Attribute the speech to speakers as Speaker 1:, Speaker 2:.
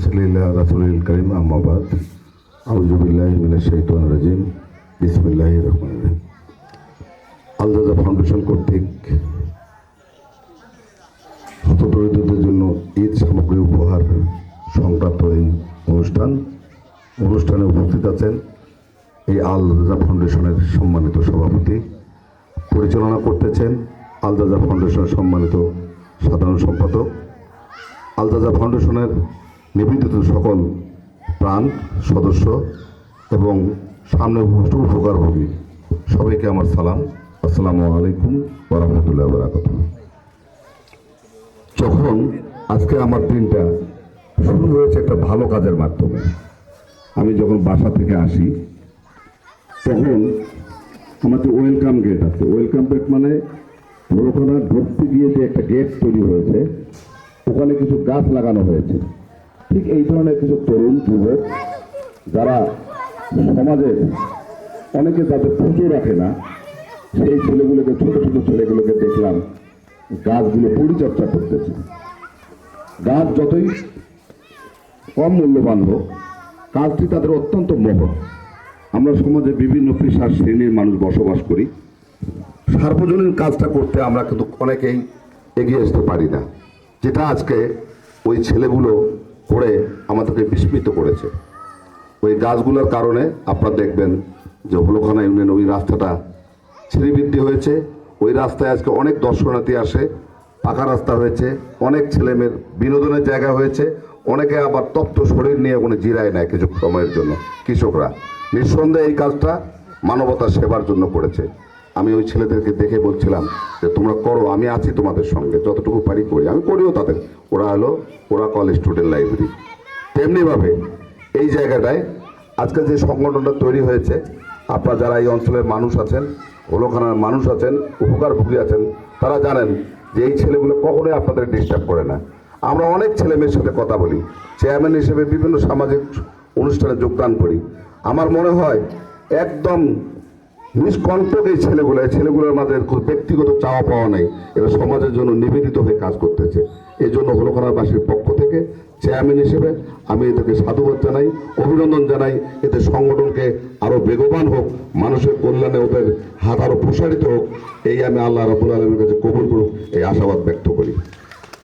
Speaker 1: রসুলিল্লাহ রাসূলুল কারীম আম্মা বাদ আউযু বিল্লাহি মিনাশ শাইতানির রাজিম বিসমিল্লাহির রহমানির রহিম। আল রাজা ফাউন্ডেশন কর্তৃক হতদরিদ্রদের জন্য ঈদ সামগ্রী উপহার সংক্রান্ত এই অনুষ্ঠানে উপস্থিত আছেন এই আল রাজা ফাউন্ডেশনের সম্মানিত সভাপতি, পরিচালনা করতেছেন আল রাজা ফাউন্ডেশনের সম্মানিত সাধারণ সম্পাদক, আল রাজা ফাউন্ডেশনের নিবেদিত সকল প্রাণ সদস্য এবং সামনে উপকারভোগী সবাইকে আমার সালাম। আসসালামু আলাইকুম ওয়া রাহমাতুল্লাহি ওয়া বারাকাতুহু। যখন আজকে আমার দিনটা শুরু হয়েছে একটা ভালো কাজের মাধ্যমে, আমি যখন বাসা থেকে আসি তখন আমাদের ওয়েলকাম গেট আছে। ওয়েলকাম গেট মানে বড়খানা ঢুকতে গিয়ে যে একটা গেট তৈরি হয়েছে, ওখানে কিছু গাছ লাগানো হয়েছে। ঠিক এই ধরনের কিছু তরুণ যুবক যারা সমাজের অনেকে যাদের পুজো রাখে না, সেই ছেলেগুলোকে, ছোট ছোট ছেলেগুলোকে দেখলাম গাছগুলো পরিচর্যা করতেছে। গাছ যতই কম মূল্যবান হোক, কাজটি তাদের অত্যন্ত মহৎ। আমরা সমাজে বিভিন্ন পেশার শ্রেণীর মানুষ বসবাস করি, সার্বজনীন কাজটা করতে আমরা কিন্তু অনেকেই এগিয়ে আসতে পারি না, যেটা আজকে ওই ছেলেগুলো করে আমাদেরকে বিস্মিত করেছে। ওই গাছগুলোর কারণে আপনারা দেখবেন যে হলখানা ইউনিয়ন ওই রাস্তাটা শ্রীবৃদ্ধি হয়েছে। ওই রাস্তায় আজকে অনেক দর্শনার্থী আসে, পাকা রাস্তা হয়েছে, অনেক ছেলেমেয়ের বিনোদনের জায়গা হয়েছে, অনেকে আবার তপ্ত শরীর নিয়ে কোনো জিরায় নেয় কিছু সময়ের জন্য। কৃষকরা নিঃসন্দেহে এই কাজটা মানবতার সেবার জন্য করেছে। আমি ওই ছেলেদেরকে দেখে বলছিলাম যে তোমরা করো, আমি আছি তোমাদের সঙ্গে, যতটুকু পারি করি, আমি করিও তাদের। ওরা কলেজ স্টুডেন্ট লাইব্রেরি। তেমনিভাবে এই জায়গাটায় আজকে যে সংগঠনটা তৈরি হয়েছে, আপনারা যারা এই অঞ্চলের মানুষ আছেন, হলখানার মানুষ আছেন, উপকারভোগী আছেন, তারা জানেন যে এই ছেলেগুলো কখনোই আপনাদের ডিস্টার্ব করে না। আমরা অনেক ছেলেমেয়ের সাথে কথা বলি, চেয়ারম্যান হিসেবে বিভিন্ন সামাজিক অনুষ্ঠানে যোগদান করি। আমার মনে হয় একদম নিষ্কণ্টক এই ছেলেগুলোর মাঝে খুব ব্যক্তিগত চাওয়া পাওয়া নেই, এরা সমাজের জন্য নিবেদিত হয়ে কাজ করতেছে। এই জন্য হলখানাবাসীর পক্ষ থেকে চেয়ারম্যান হিসেবে আমি এদেরকে সাধুবাদ জানাই, অভিনন্দন জানাই। এদের সংগঠনকে আরও বেগবান হোক, মানুষের কল্যাণে ওদের হাত আরও প্রসারিত হোক, এই আমি আল্লাহ রাব্বুল আলামিনের কাছে কবুল করুক এই আশাবাদ ব্যক্ত করি।